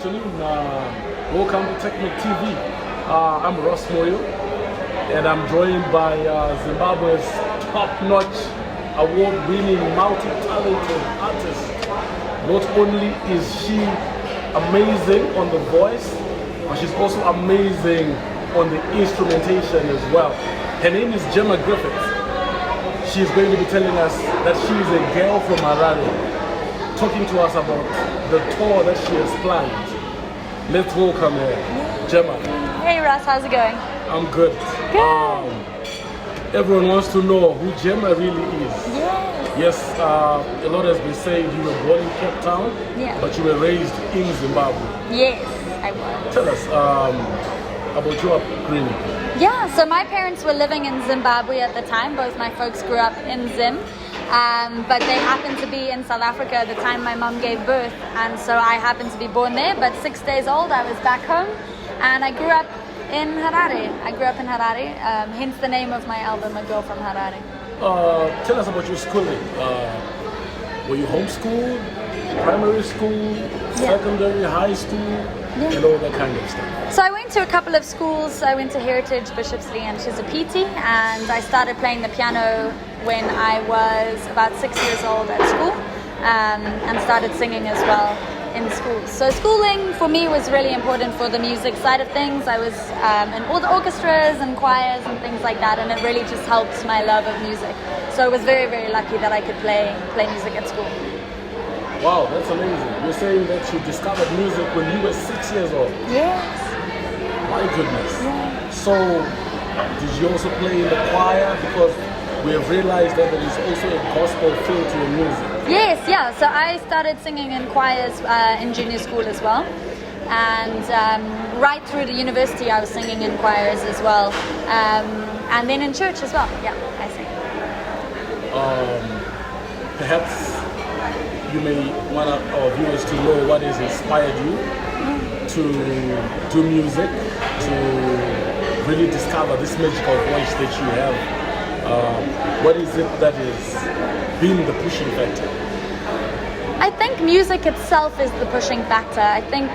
afternoon. Welcome to Technic TV. I'm Ross Moyo, and I'm joined by Zimbabwe's top-notch, award-winning, multi-talented artist. Not only is she amazing on the voice, but she's also amazing on the instrumentation as well. Her name is Gemma Griffiths. She's going to be telling us that she is a girl from Harare, talking to us about the tour that she has planned. Let's welcome her, Gemma. Hey Russ, how's it going? I'm good. Everyone wants to know who Gemma really is. Yes, a lot has been said you were born in Cape Town, but you were raised in Zimbabwe. Yes, I was. Tell us about your upbringing. Yeah, so my parents were living in Zimbabwe at the time. Both my folks grew up in Zim. But they happened to be in South Africa at the time my mum gave birth, and so I happened to be born there, but 6 days old I was back home, and I grew up in Harare. Hence the name of my album, A Girl from Harare. Tell us about your schooling. Were you homeschooled, primary school, secondary, high school, and all that kind of stuff? So I went to a couple of schools. I went to Heritage, Bishopsley and Chisipiti, and I started playing the piano when I was about 6 years old at school, and started singing as well in school. So schooling for me was really important for the music side of things. I was in all the orchestras and choirs and things like that, and it really just helped my love of music. So I was very, very lucky that I could play music at school. Wow, that's amazing. You're saying that you discovered music when you were 6 years old? Yes. My goodness. Yeah. So, did you also play in the choir? Because we have realized that there is also a gospel feel to your music. Yes, yeah. So I started singing in choirs in junior school as well. And right through the university I was singing in choirs as well. And then in church as well. Yeah, I sing. Perhaps you may want our viewers to know what has inspired you to do music, to really discover this magical voice that you have. What is it that has been the pushing factor? I think music itself is the pushing factor. I think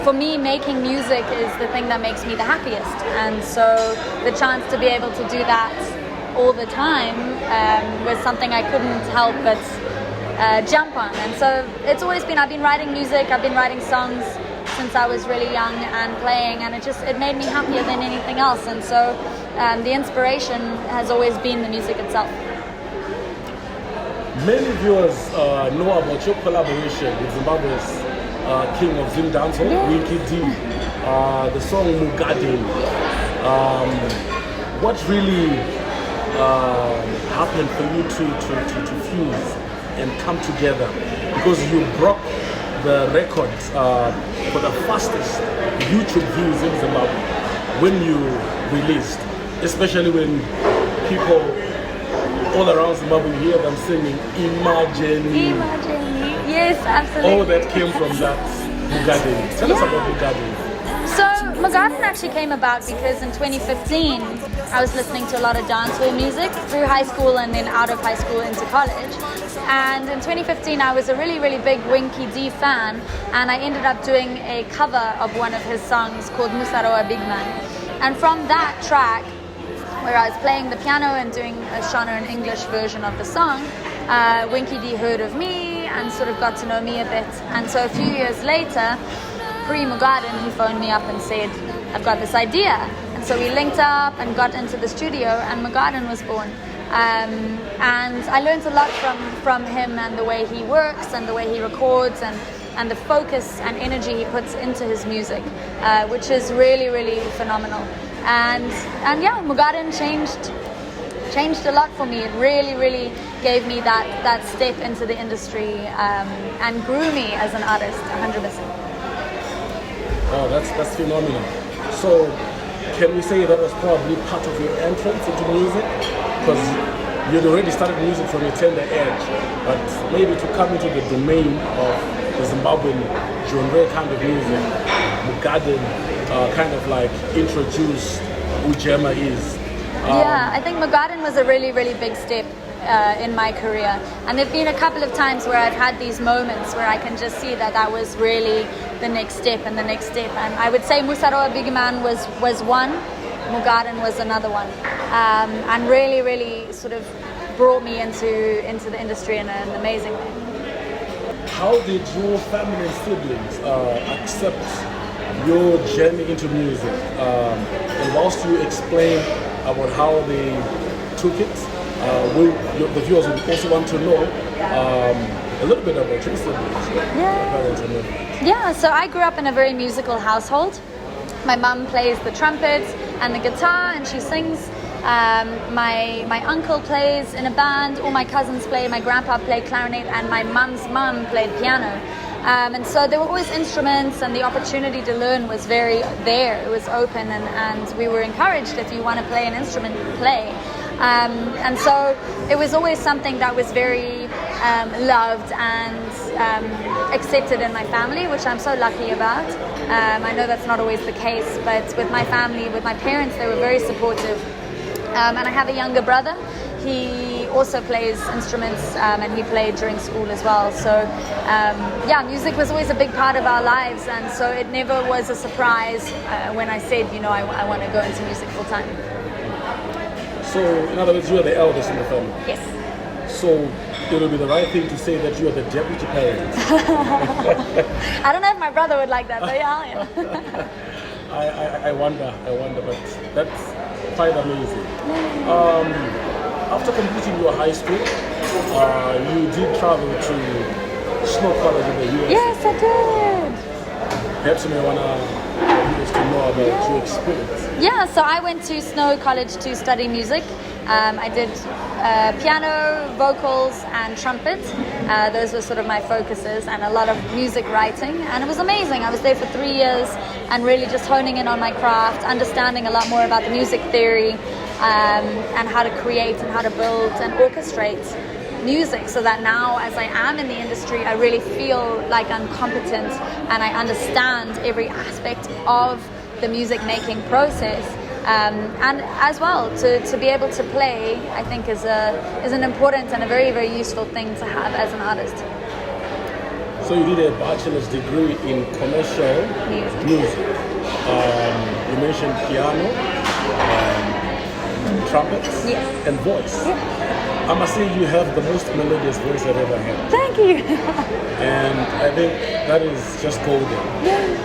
for me, making music is the thing that makes me the happiest. And so the chance to be able to do that all the time was something I couldn't help but jump on. And so it's always been, I've been writing music, I've been writing songs since I was really young and playing, and it made me happier than anything else. And so the inspiration has always been the music itself. Many viewers know about your collaboration with Zimbabwe's King of Zim Dancehall, Winky D, the song Mugadin. What really happened for you to fuse and come together? Because you broke the record for the fastest YouTube views in Zimbabwe when you released, especially when people all around Zimbabwe hear them singing Imagine. Yes, absolutely. All that came from that Mugadin. Tell us about Mugadin. So Mugadin actually came about because in 2015 I was listening to a lot of dancehall music through high school and then out of high school into college. And in 2015 I was a really, really big Winky D fan, and I ended up doing a cover of one of his songs called Musaroa Big Man. And from that track, where I was playing the piano and doing a Shona and English version of the song, Winky D heard of me and sort of got to know me a bit. And so a few years later, pre-Mugadin, he phoned me up and said, I've got this idea. And so we linked up and got into the studio, and Mugadin was born. And I learned a lot from him and the way he works and the way he records and the focus and energy he puts into his music, which is really, really phenomenal. And yeah, Mugadin changed a lot for me. It really, really gave me that step into the industry and grew me as an artist, 100%. Oh, that's phenomenal. So, can we say that was probably part of your entrance into music? Because you'd already started music from a tender age, but maybe to come into the domain of the Zimbabwean genre kind of music, Mugadin kind of like introduced who Gemma is. Yeah, I think Mugadin was a really, really big step in my career. And there've been a couple of times where I've had these moments where I can just see that was really the next step and the next step. And I would say Musaroa Bigiman was one, Mugadan was another one, and really, really sort of brought me into the industry in an amazing way. How did your family and siblings accept your journey into music? And whilst you explain about how they took it, the viewers would also want to know a little bit about your siblings. Yeah, so I grew up in a very musical household. My mum plays the trumpet and the guitar, and she sings. My uncle plays in a band, all my cousins play, my grandpa played clarinet, and my mum's mum played piano. And so there were always instruments, and the opportunity to learn was very there. It was open, and we were encouraged, if you want to play an instrument, play. And so it was always something that was very loved and accepted in my family, which I'm so lucky about. I know that's not always the case, but with my family, with my parents, they were very supportive. And I have a younger brother. He also plays instruments, and he played during school as well. So music was always a big part of our lives, and so it never was a surprise when I said, I want to go into music full time. So, in other words, you are the eldest in the family? Yes. So, it would be the right thing to say that you are the deputy parent? I don't know if my brother would like that, but yeah. I wonder, but that's quite amazing. After completing your high school, you did travel to Snow College in the US. Yes, I did. Perhaps you may want to know about your experience. Yeah, so I went to Snow College to study music. I did piano, vocals, and trumpet. Those were sort of my focuses, and a lot of music writing. And it was amazing. I was there for 3 years and really just honing in on my craft, understanding a lot more about the music theory, and how to create and how to build and orchestrate music, so that now as I am in the industry, I really feel like I'm competent and I understand every aspect of the music making process. And as well, to be able to play, I think is an important and a very, very useful thing to have as an artist. So you did a bachelor's degree in commercial music. You mentioned piano, trumpets, yes, and voice. Yeah. I must say you have the most melodious voice I've ever heard. Thank you. And I think that is just golden. Yeah.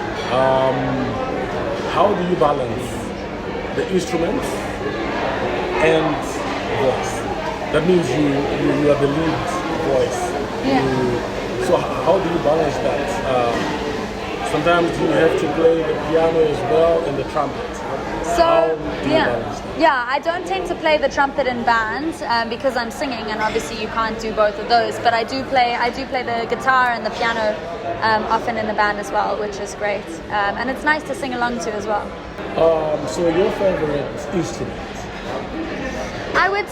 How do you balance the instruments and voice? That means you are the lead voice. Yeah. So how do you balance that? Sometimes you have to play the piano as well and the trumpet. So yeah, I don't tend to play the trumpet in band because I'm singing, and obviously you can't do both of those. But I do play the guitar and the piano often in the band as well, which is great, and it's nice to sing along to as well. So your favorite instrument? I would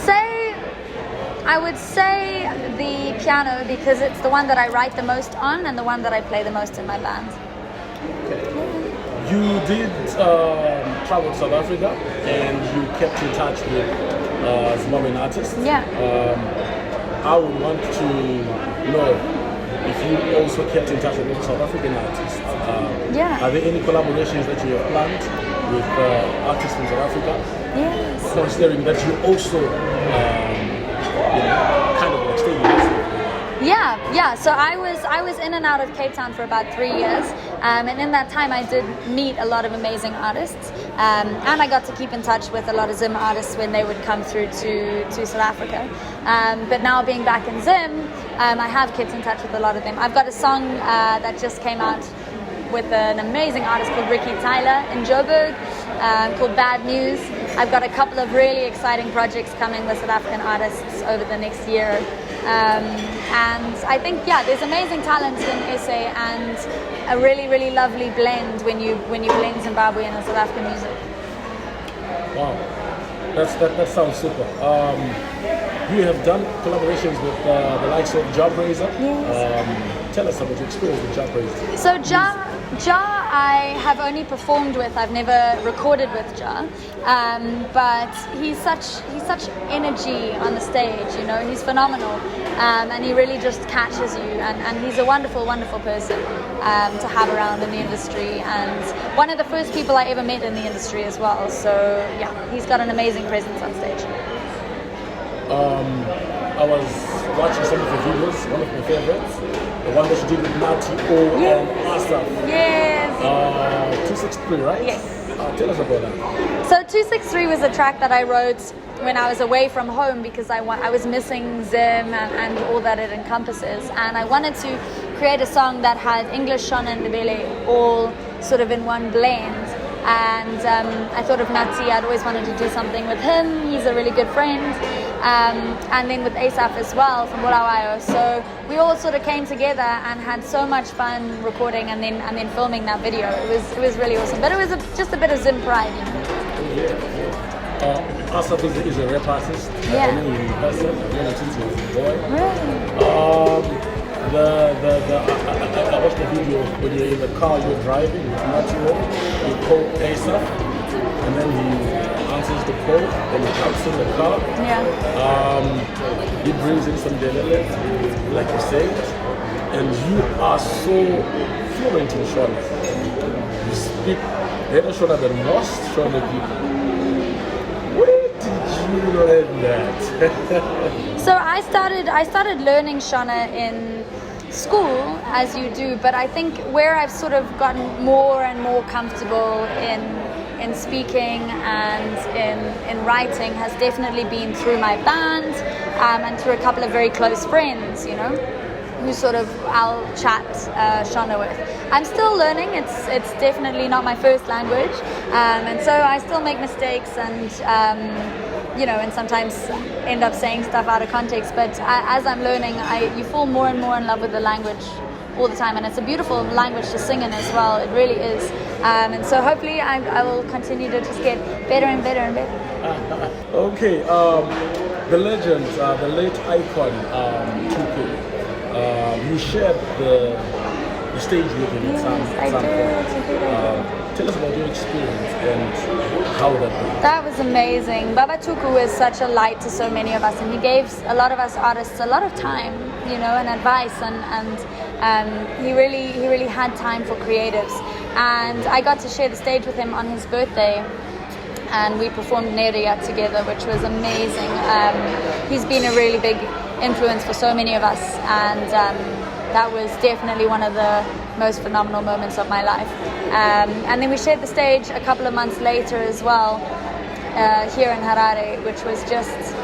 say the piano, because it's the one that I write the most on and the one that I play the most in my band. Okay. You did travel to South Africa, and you kept in touch with Zimbabwean artists. Yeah. I would want to know if you also kept in touch with South African artists. Yeah. Are there any collaborations that you have planned with artists from South Africa? Yes. Considering that you also kind of like stayed in this. Yeah. So I was in and out of Cape Town for about 3 years, and in that time I did meet a lot of amazing artists, and I got to keep in touch with a lot of Zim artists when they would come through to South Africa. But now being back in Zim, I have kept in touch with a lot of them. I've got a song that just came out with an amazing artist called Ricky Tyler in Joburg, called Bad News. I've got a couple of really exciting projects coming with South African artists over the next year. And I think, there's amazing talent in SA, and a really, really lovely blend when you blend Zimbabwean and South African music. Wow, that sounds super. You have done collaborations with the likes of Job Razor. Yes. Tell us about your experience with Ja Praise. So Ja, I have only performed with. I've never recorded with Ja, but he's such energy on the stage. You know, he's phenomenal, and he really just catches you. And he's a wonderful, wonderful person to have around in the industry, and one of the first people I ever met in the industry as well. So yeah, he's got an amazing presence on stage. I was watching some of the videos. One of my favorites, the one that you did with Nati O and Asaf. Yes. 263, right? Yes. Tell us about that. So 263 was a track that I wrote when I was away from home because I was missing Zim and all that it encompasses, and I wanted to create a song that had English, Shona and Ndebele all sort of in one blend. And I thought of Nati. I'd always wanted to do something with him. He's a really good friend. And then with Asaf as well from Bulawayo. So we all sort of came together and had so much fun recording and then filming that video. It was really awesome. But it was just a bit of Zim pride, you know. Yeah. Asaf is a rap artist. Yeah. I know he's a person. I've known him since he was a boy. Really? I watched the video when you're in the car, you're driving with Natural, you call Asaf, and then he answers the call, then he jumps in the car. Yeah. He brings in some Delele, like you said, and you are so fluent in Shona. You speak better Shona than most Shona people. Where did you learn that? So I started learning Shona in school, as you do, but I think where I've sort of gotten more and more comfortable in speaking and in writing has definitely been through my band and through a couple of very close friends, you know, who sort of I'll chat Shona with. I'm still learning. It's definitely not my first language, and so I still make mistakes and you know, and sometimes end up saying stuff out of context. But as I'm learning, you fall more and more in love with the language all the time, and it's a beautiful language to sing in as well. It really is, and so hopefully I will continue to just get better and better and better. Okay, the legend, the late icon, Tuku, you shared the stage with him at some point. Tell us about your experience and how that went. That was amazing. Baba Tuku is such a light to so many of us, and he gave a lot of us artists a lot of time, you know, and advice, and he really had time for creatives. And I got to share the stage with him on his birthday, and we performed Neria together, which was amazing. He's been a really big influence for so many of us, and that was definitely one of the most phenomenal moments of my life. And then we shared the stage a couple of months later as well, here in Harare, which was just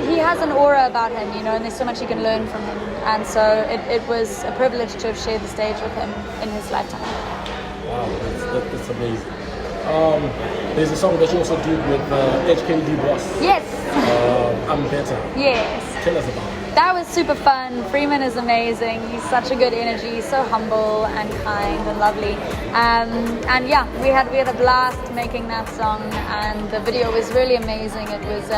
he has an aura about him, you know, and there's so much you can learn from him. And so it was a privilege to have shared the stage with him in his lifetime. Wow, that's amazing. There's a song that you also did with HKD Boss. Yes. I'm Better. Yes. Tell us about it. That was super fun. Freeman is amazing. He's such a good energy, so humble and kind and lovely. And yeah, we had a blast making that song, and the video was really amazing. It was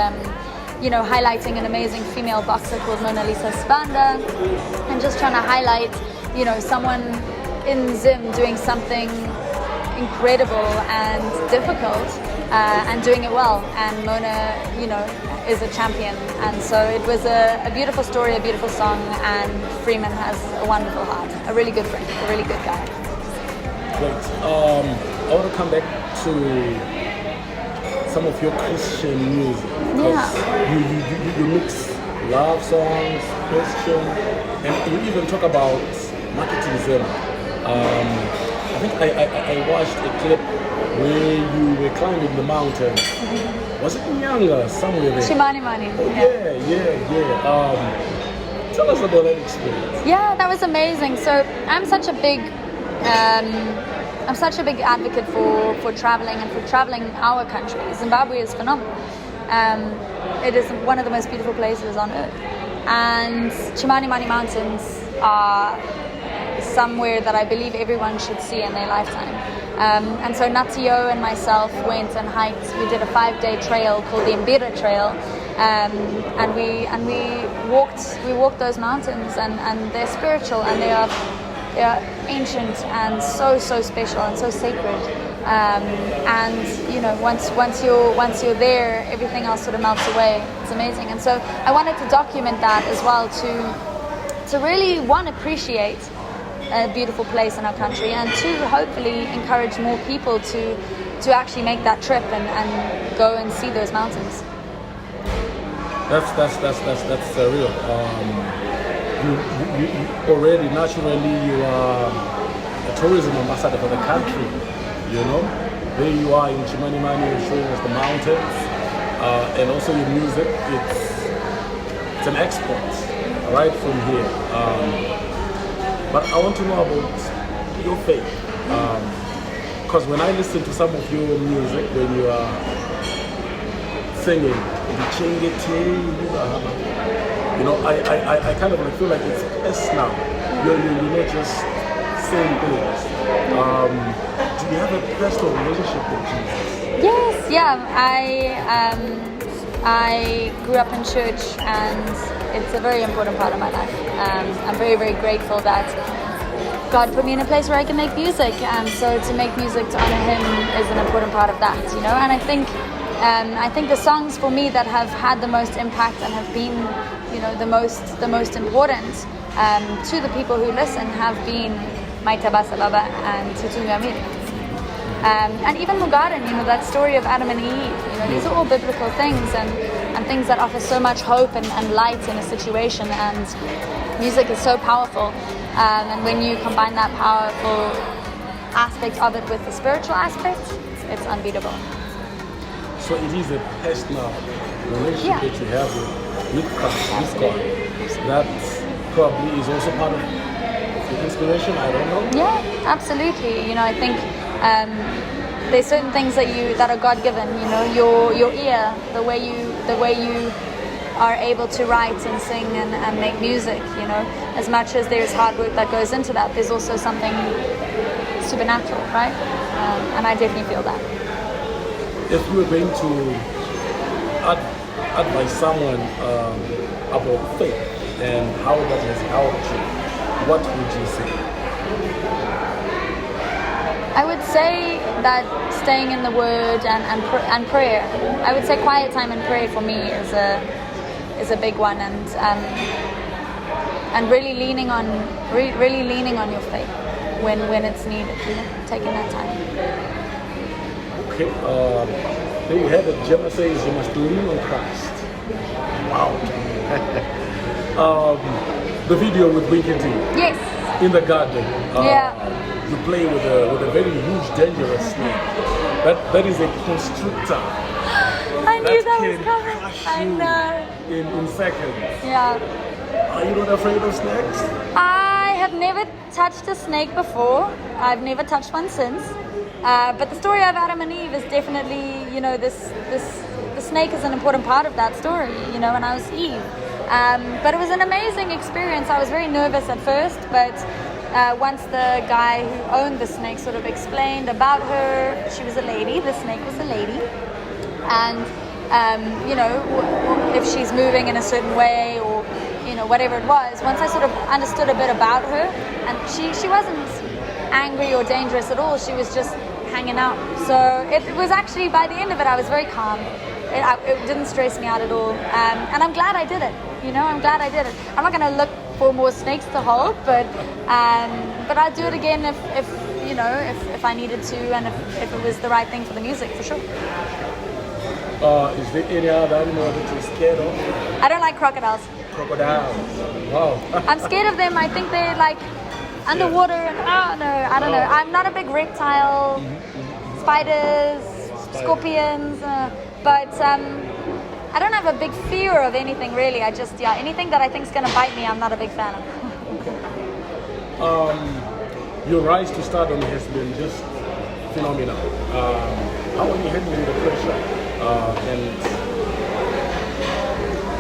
you know, highlighting an amazing female boxer called Mona Lisa Sibanda, and just trying to highlight, you know, someone in Zim doing something incredible and difficult and doing it well. And Mona, you know, is a champion, and so it was a beautiful story, a beautiful song, and Freeman has a wonderful heart, a really good friend, a really good guy. Great. I want to come back to some of your Christian music, because you mix love songs, Christian, and you even talk about marketing Zim. I think I watched a clip where you were climbing the mountain. Was it Nyanga, somewhere there? Shimani Mani. Oh, yeah. Tell us about that experience. Yeah, that was amazing. So I'm such a big advocate for traveling and for traveling our country. Zimbabwe is phenomenal. It is one of the most beautiful places on earth. And Chimani Mani Mountains are somewhere that I believe everyone should see in their lifetime. And so Natio and myself went and hiked. We did a 5-day trail called the Mbira Trail, and we walked those mountains, and they're spiritual, and they are ancient and so special and so sacred. And once you're there, everything else sort of melts away. It's amazing. And so I wanted to document that as well, to really appreciate a beautiful place in our country, and to hopefully encourage more people to actually make that trip and go and see those mountains. That's real. You already naturally you are a tourism ambassador for the country. There you are in Gemmanation, you're showing us the mountains, and also your music. It's an export right from here. But I want to know about your faith, because when I listen to some of your music, when you are singing, I kind of feel like it's personal. You're not just saying things. Do you have a personal relationship with Jesus? Yes, yeah. I grew up in church, and it's a very important part of my life. I'm very, very grateful that God put me in a place where I can make music, and so to make music to honor Him is an important part of that, And I think the songs for me that have had the most impact and have been, the most important to the people who listen have been Maitabasa Baba and Tutunga Amiri. And even Mugaran, that story of Adam and Eve, these are all biblical things and things that offer so much hope and light in a situation, and music is so powerful. And when you combine that powerful aspect of it with the spiritual aspect, it's unbeatable. So it is a personal relationship that you have with Christ, with God. That probably is also part of the inspiration, I don't know. Yeah, absolutely. I think there's certain things that are God-given. Your ear, the way you are able to write and sing and make music. As much as there's hard work that goes into that, there's also something supernatural, right? And I definitely feel that. If you were going to advise someone about faith and how that has helped you, what would you say? I would say that staying in the Word and prayer. I would say quiet time and prayer for me is a big one, and really leaning on your faith when it's needed. Taking that time. Okay, there you have it. Gemma says you must lean on Christ. Wow. The video with Winky D. Yes. In the garden. Yeah. You play with a very huge, dangerous snake. That is a constrictor. I knew that was coming. I know. In seconds. Yeah. Are you not afraid of snakes? I have never touched a snake before. I've never touched one since. But the story of Adam and Eve is definitely, the snake is an important part of that story, and I was Eve. But it was an amazing experience. I was very nervous at first, but once the guy who owned the snake sort of explained about her, she was a lady, the snake was a lady. And, if she's moving in a certain way or, whatever it was, once I sort of understood a bit about her, and she wasn't angry or dangerous at all, she was just hanging out. So it was actually, by the end of it, I was very calm. It didn't stress me out at all, and I'm glad I did it. I'm glad I did it. I'm not going to look for more snakes to hold, but I'd do it again if I needed to, and if it was the right thing for the music, for sure. Is there any other animal that you're scared of? I don't like crocodiles. Crocodiles. Wow. I'm scared of them. I think they're like underwater, and I don't know. I'm not a big reptile, spiders, scorpions, but I don't have a big fear of anything really. I just, anything that I think is going to bite me, I'm not a big fan of. Your rise to stardom has been just phenomenal. How are you handling the pressure and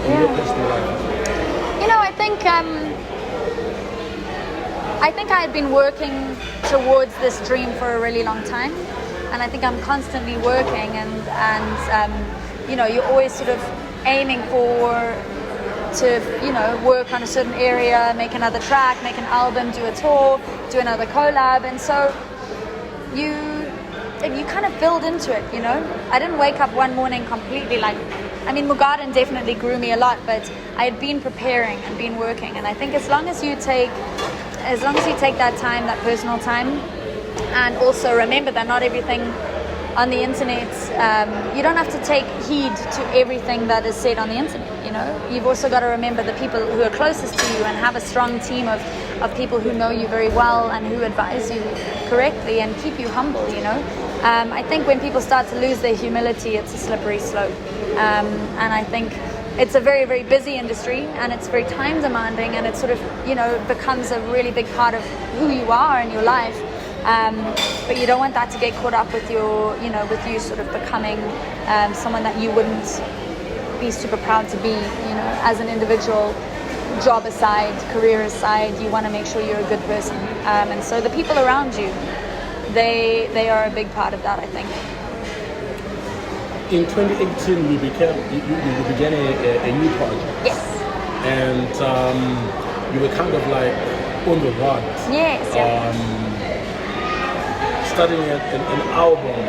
in your personal life? I think I had been working towards this dream for a really long time, and I think I'm constantly working, and you're always sort of aiming to work on a certain area, make another track, make an album, do a tour, do another collab, and so you kind of build into it, I didn't wake up one morning completely Mugadan definitely grew me a lot, but I had been preparing and been working, and I think as long as you take that time, that personal time, and also remember that not everything on the internet, you don't have to take heed to everything that is said on the internet, You've also got to remember the people who are closest to you and have a strong team of people who know you very well and who advise you correctly and keep you humble, I think when people start to lose their humility, it's a slippery slope. And I think it's a very, very busy industry, and it's very time demanding, and it sort of, becomes a really big part of who you are in your life. But you don't want that to get caught up with with you sort of becoming someone that you wouldn't be super proud to be, as an individual. Job aside, career aside, you want to make sure you're a good person. And so the people around you, they are a big part of that, I think. In 2018, you began a new project. Yes. And you were kind of like on the run. Yes. Yeah. Starting an album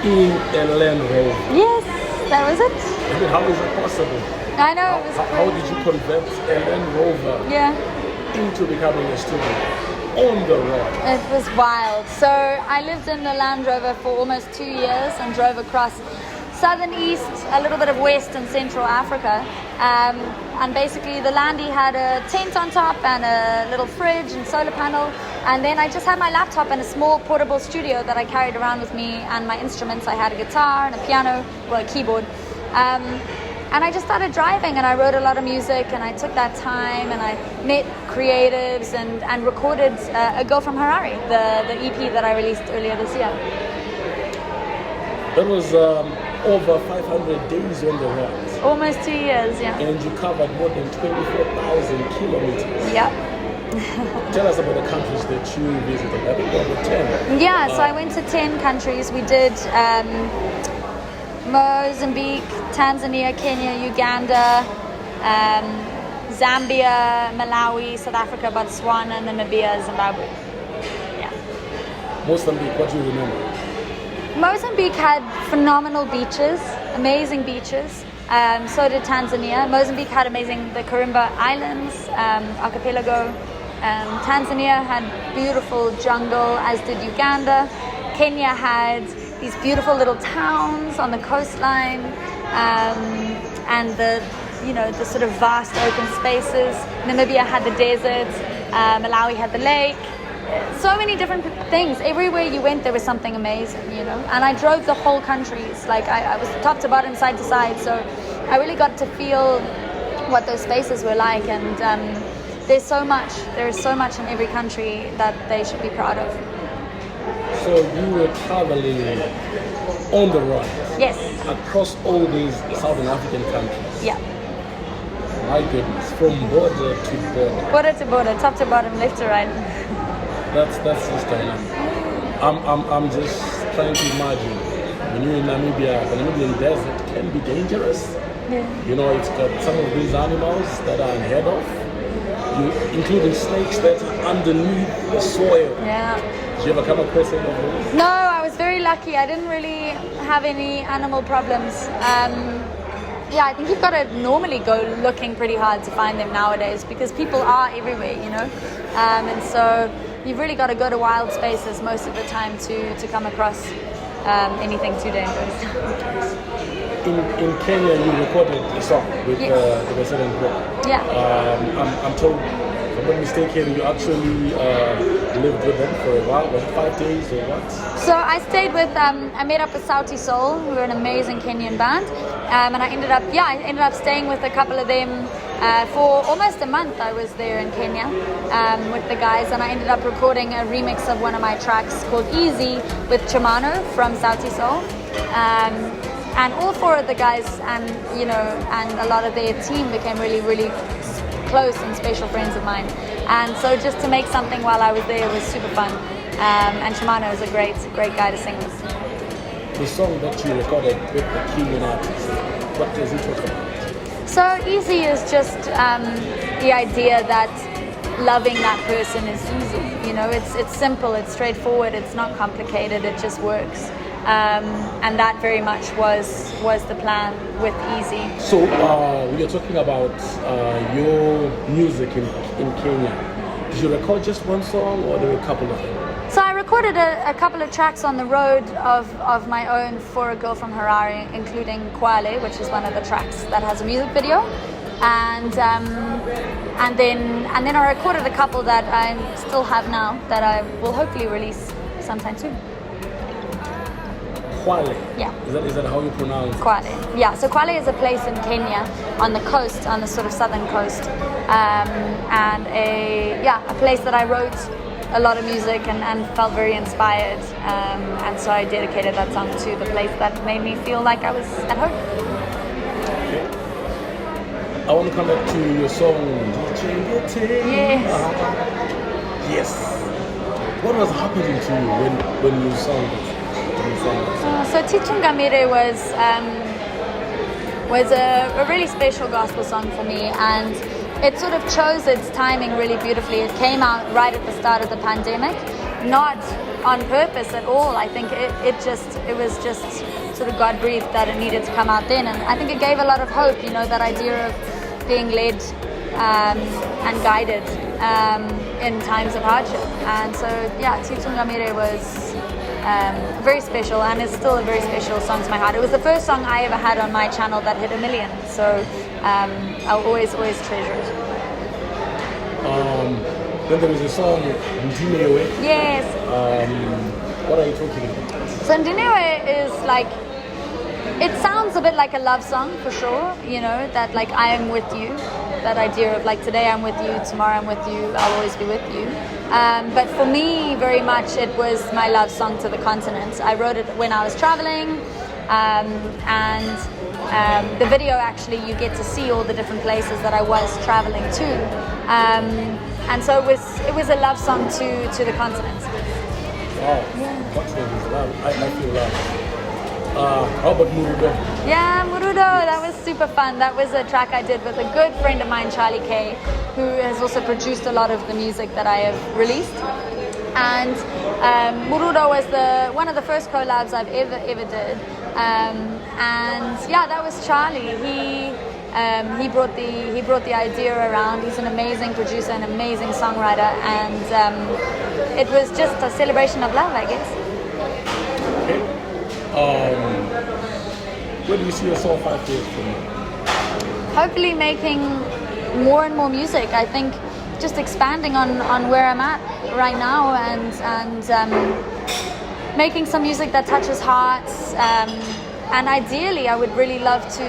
in a Land Rover. Yes, that was it. I mean, how is it possible? I know, it was how did you convert a Land Rover into becoming a studio on the road? It was wild. So I lived in the Land Rover for almost 2 years and drove across southern, east, a little bit of west and central Africa. And basically the Landy had a tent on top and a little fridge and solar panel. And then I just had my laptop and a small portable studio that I carried around with me, and my instruments. I had a guitar and a piano, a keyboard. And I just started driving, and I wrote a lot of music, and I took that time, and I met creatives and recorded A Girl from Harare, the EP that I released earlier this year. That was over 500 days on the road. Almost 2 years, yeah. And you covered more than 24,000 kilometers. Yep. Tell us about the countries that you visited. I think there were 10. Yeah, so I went to 10 countries. We did Mozambique, Tanzania, Kenya, Uganda, Zambia, Malawi, South Africa, Botswana, Namibia, Zimbabwe. Yeah. Mozambique, what do you remember? Mozambique had phenomenal beaches, amazing beaches. So did Tanzania. Mozambique had the Karimba Islands, archipelago. Tanzania had beautiful jungle, as did Uganda. Kenya had these beautiful little towns on the coastline, and the sort of vast open spaces. Namibia had the desert, Malawi had the lake. So many different things. Everywhere you went, there was something amazing, And I drove the whole countries. I was top to bottom, side to side. So I really got to feel what those spaces were like. And there is so much in every country that they should be proud of. So you were traveling on the road? Yes. Across all these Southern African countries? Yeah. My goodness, from border to border. Border to border, top to bottom, left to right. That's just dynamic. I'm just trying to imagine when you're in Namibia, the Namibian desert can be dangerous. Yeah. It's got some of these animals that are unheard of, including snakes that are underneath the soil. Yeah. Did you ever come across any of those? No, I was very lucky. I didn't really have any animal problems. I think you've got to normally go looking pretty hard to find them nowadays, because people are everywhere, and so you've really got to go to wild spaces most of the time to come across anything too dangerous. In Kenya, you recorded a song with the Resident Group. Yeah. I'm told, if I'm not mistaken, you actually lived with them for a while. Was it 5 days or what? So I stayed with, I met up with Sauti Soul, who are an amazing Kenyan band, and I ended up staying with a couple of them for almost a month. I was there in Kenya with the guys, and I ended up recording a remix of one of my tracks called Easy with Chimano from Sauti Soul. And all four of the guys and a lot of their team became really, really close and special friends of mine. And so just to make something while I was there was super fun. And Chimano is a great guy to sing with. The song that you recorded with the Kenyan artist, What does he talk about? So easy is just the idea that loving that person is easy. You know, it's simple, it's straightforward, it's not complicated, it just works. And that very much was the plan with Easy. So we are talking about your music in Kenya. Did you record just one song or there were a couple of them? So I recorded a couple of tracks on the road of my own for a girl from Harare, including Kwale, which is one of the tracks that has a music video. And then I recorded a couple that I still have now that I will hopefully release sometime soon. Kwale? Yeah. Is that how you pronounce it? Kwale. Yeah, so Kwale is a place in Kenya on the coast, on the sort of southern coast. And a place that I wrote a lot of music and felt very inspired. And so I dedicated that song to the place that made me feel like I was at home. Okay. I want to come back to your song. Yes. Yes. What was happening to you when you sang it? So Titungamire was a really special gospel song for me, and it sort of chose its timing really beautifully. It came out right at the start of the pandemic, not on purpose at all. I think it was just sort of God breathed that it needed to come out then, and I think it gave a lot of hope. You know, that idea of being led and guided in times of hardship. And so yeah, Titungamire was very special, and is still a very special song to my heart. It was the first song I ever had on my channel that hit 1 million, so I'll always treasure it. Then there is a song, Ndinewe. Yes. What are you talking about? So Ndinewe is like, it sounds a bit like a love song for sure, you know, that like I am with you, that idea of like today I'm with you, tomorrow I'm with you, I'll always be with you. But for me, very much it was my love song to the continent. I wrote it when I was traveling, and the video actually you get to see all the different places that I was traveling to, and so it was a love song to the continent. Wow, continent is love. I feel love. How about Murudo? Yeah, Murudo, that was super fun. That was a track I did with a good friend of mine, Charlie K, who has also produced a lot of the music that I have released. And Murudo was one of the first collabs I've ever did. And yeah, that was Charlie. He brought the idea around. He's an amazing producer, an amazing songwriter, and it was just a celebration of love, I guess. Okay. Where do you see yourself 5 years from now? Hopefully making more and more music. I think just expanding on where I'm at right now, and making some music that touches hearts. And ideally, I would really love to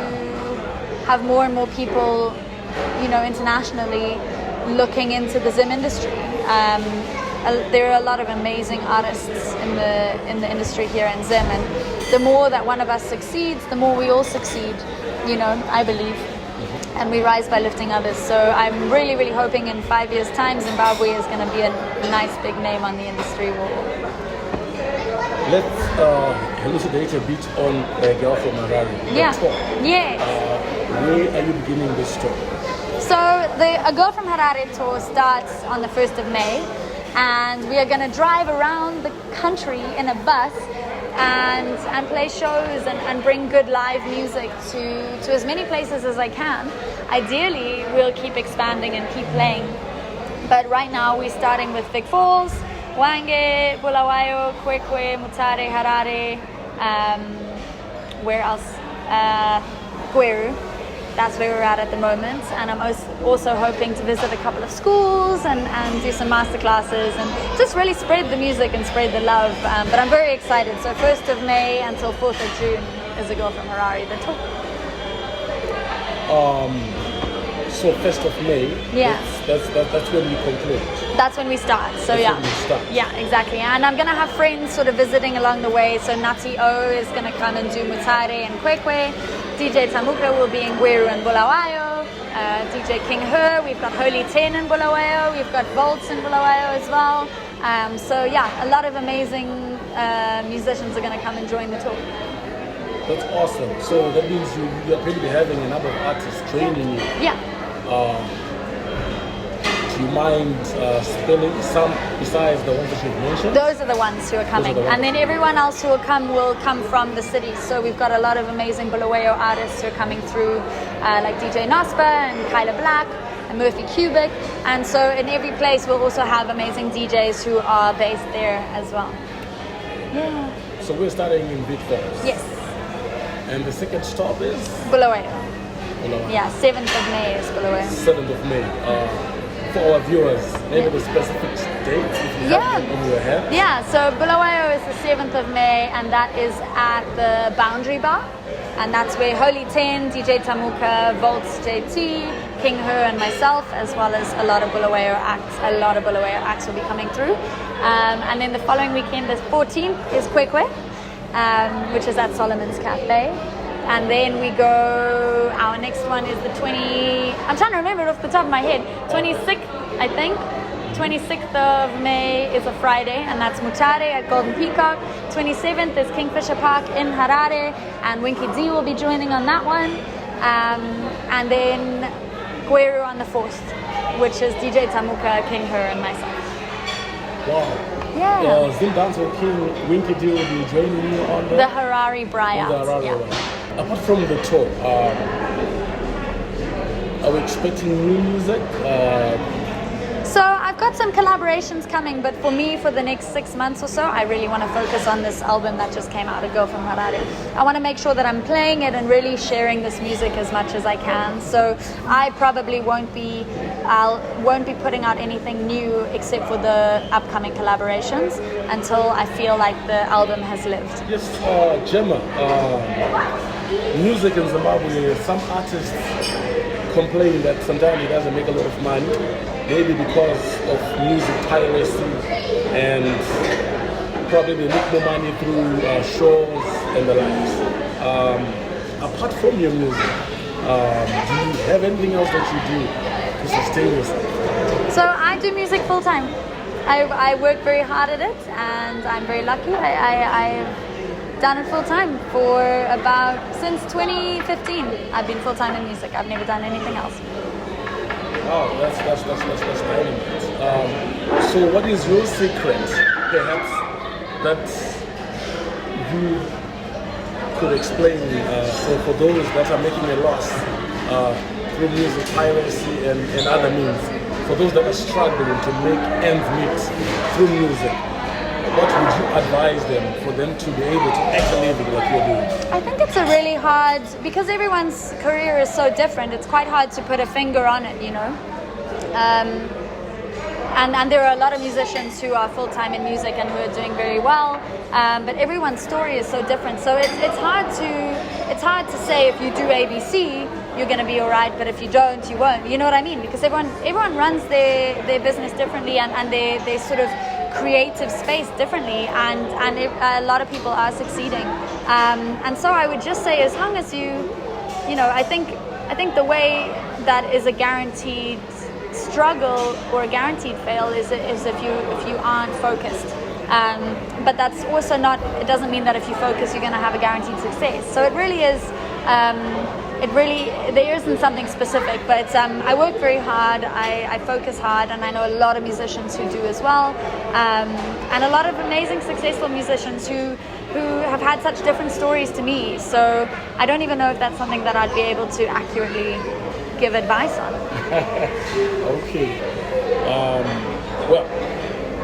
have more and more people, you know, internationally looking into the Zim industry. There are a lot of amazing artists in the industry here in Zim, and the more that one of us succeeds, the more we all succeed, you know, I believe. And we rise by lifting others. So I'm really, really hoping in 5 years' time, Zimbabwe is going to be a nice big name on the industry wall. Let's elucidate a bit on a girl from Harare. Yeah. Yes. Where are you beginning this tour? So A Girl from Harare Tour starts on the 1st of May. And we are going to drive around the country in a bus and play shows and bring good live music to as many places as I can. Ideally, we'll keep expanding and keep playing. But right now, we're starting with Vic Falls, Hwange, Bulawayo, Kwekwe, Mutare, Harare, where else? Gweru. That's where we're at the moment, and I'm also hoping to visit a couple of schools and do some masterclasses and just really spread the music and spread the love. But I'm very excited. So 1st of May until 4th of June is A Girl from Harare, the tour. So 1st of May, yeah, that's when we conclude. That's when we start. So that's yeah, when we start. Yeah, exactly. And I'm gonna have friends sort of visiting along the way. So Nati O is gonna come and do Mutare and Kwekwe. DJ Tamuka will be in Gweru and Bulawayo. DJ King Her, we've got Holy 10 in Bulawayo. We've got Volts in Bulawayo as well. So yeah, a lot of amazing musicians are gonna come and join the tour. That's awesome. So that means you're going to be having a number of artists training you. Yeah. Do you mind spelling some besides the ones that you've mentioned? Those are the ones who are coming. And then everyone else who will come from the city. So we've got a lot of amazing Bulawayo artists who are coming through, like DJ Nospa and Kyla Black and Murphy Cubic. And so in every place we'll also have amazing DJs who are based there as well. Yeah. So we're starting in Big Falls. Yes. And the second stop is? Bulawayo. Bulawayo. Yeah, 7th of May is Bulawayo. 7th of May. For our viewers, maybe the specific date if you have it in your head. Yeah, so Bulawayo is the 7th of May, and that is at the Boundary Bar. And that's where Holy 10, DJ Tamuka, Volts JT, King Her, and myself, as well as a lot of Bulawayo acts will be coming through. And then the following weekend, the 14th, is Kwekwe, which is at Solomon's Cafe. And then we go, our next one is the I'm trying to remember it off the top of my head, 26th, I think. 26th of May is a Friday, and that's Mutare at Golden Peacock. 27th is Kingfisher Park in Harare, and Winky D will be joining on that one. And then Gweru on the 4th, which is DJ Tamuka, King Her, and myself. Wow. Yeah. Zimbabwean King Winky D will be joining you on the Harare Bryant. Yeah. Apart from the tour, are we expecting new music? So I've got some collaborations coming, but for me, for the next 6 months or so, I really want to focus on this album that just came out, A Girl from Harare. I want to make sure that I'm playing it and really sharing this music as much as I can. So I probably won't be putting out anything new except for the upcoming collaborations until I feel like the album has lived. Yes, Gemma, music in Zimbabwe, some artists complain that sometimes it doesn't make a lot of money, maybe because of music piracy, and probably they make more money through shows and the likes. Apart from your music, do you have anything else that you do to sustain yourself? So I do music full time. I work very hard at it, and I'm very lucky. I've done it full time since 2015. I've been full time in music. I've never done anything else. Wow, that's dynamite. So what is your secret, perhaps, that you could explain for those that are making a loss through music piracy and other means? For those that are struggling to make ends meet through music, what would you advise them for them to be able to actually live what you're doing? I think it's a really hard, because everyone's career is so different, it's quite hard to put a finger on it, you know. And there are a lot of musicians who are full-time in music and who are doing very well, but everyone's story is so different. So it's hard to say if you do ABC, you're going to be all right, but if you don't, you won't. You know what I mean? Because everyone runs their business differently and their sort of creative space differently, and a lot of people are succeeding. And so I would just say, as long as you know, I think the way that is a guaranteed struggle or a guaranteed fail is if you aren't focused. But that's also not, it doesn't mean that if you focus you're going to have a guaranteed success. So it really is, there isn't something specific, but I work very hard, I focus hard, and I know a lot of musicians who do as well, and a lot of amazing successful musicians who have had such different stories to me. So I don't even know if that's something that I'd be able to accurately give advice on. Okay. Well,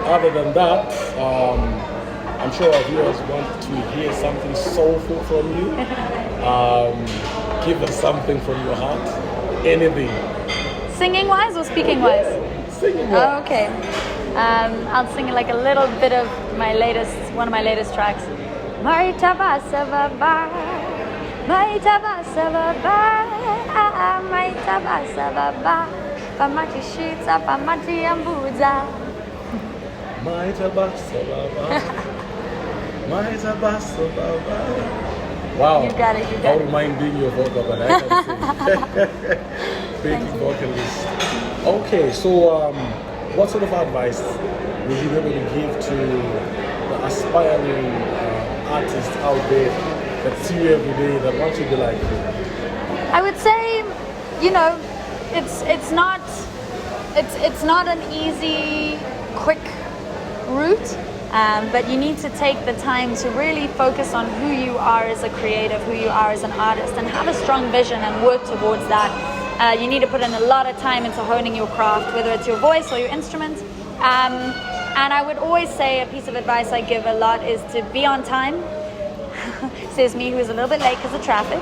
other than that, I'm sure our viewers want to hear something soulful from you. Give us something from your heart. Anything. Singing wise or speaking wise? Singing wise. Oh, okay. I'll sing like a little bit of one of my latest tracks. Maita basa baba, maita basa baba, maita basa baba, pamati shita, pamati ambuza. Maita basa baba, maita basa baba. Wow. You got it. I don't mind being your vocal, but I can sing. Big vocalist. Okay, so what sort of advice would you be able to give to the aspiring artists out there that see you every day that want to be like you? I would say, you know, it's not an easy, quick route, but you need to take the time to really focus on who you are as a creative, who you are as an artist, and have a strong vision and work towards that. You need to put in a lot of time into honing your craft, whether it's your voice or your instrument. And I would always say, a piece of advice I give a lot is to be on time. Says me, who's a little bit late because of traffic.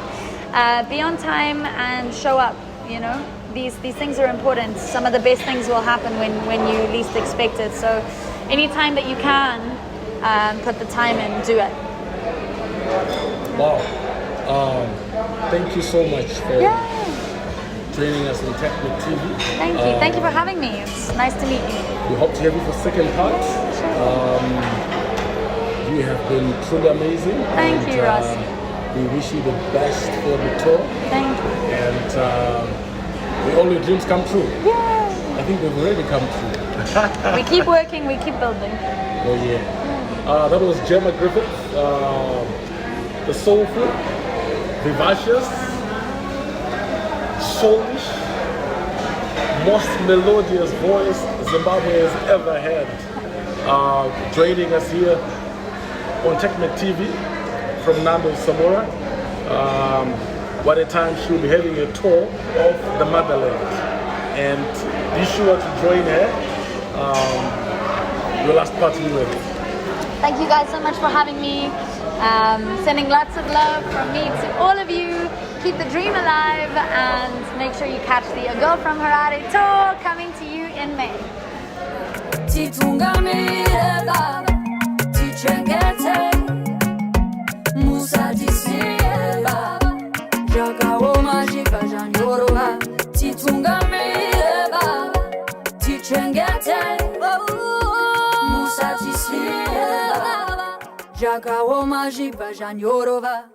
Be on time and show up. You know, these things are important. Some of the best things will happen when you least expect it. So anytime that you can, put the time in, do it. Wow. Thank you so much for joining us on Technic TV. Thank you. Thank you for having me. It's nice to meet you. We hope to have you for second part. You have been truly amazing. Thank you, Ross. We wish you the best for the tour. Thank you. And may all your dreams come true. Yeah. I think they've already come true. We keep working, we keep building. Oh yeah. That was Gemma Griffith, the soulful, vivacious, soulish, most melodious voice Zimbabwe has ever had. Joining us here on Technic TV from Nando Samora. What a time she'll be having a tour of the motherland. And be sure to join her. Your last party with. Thank you guys so much for having me. Sending lots of love from me to all of you. Keep the dream alive and make sure you catch the A Girl from Harare Tour coming to you in May. Jaka wo majiva janyorova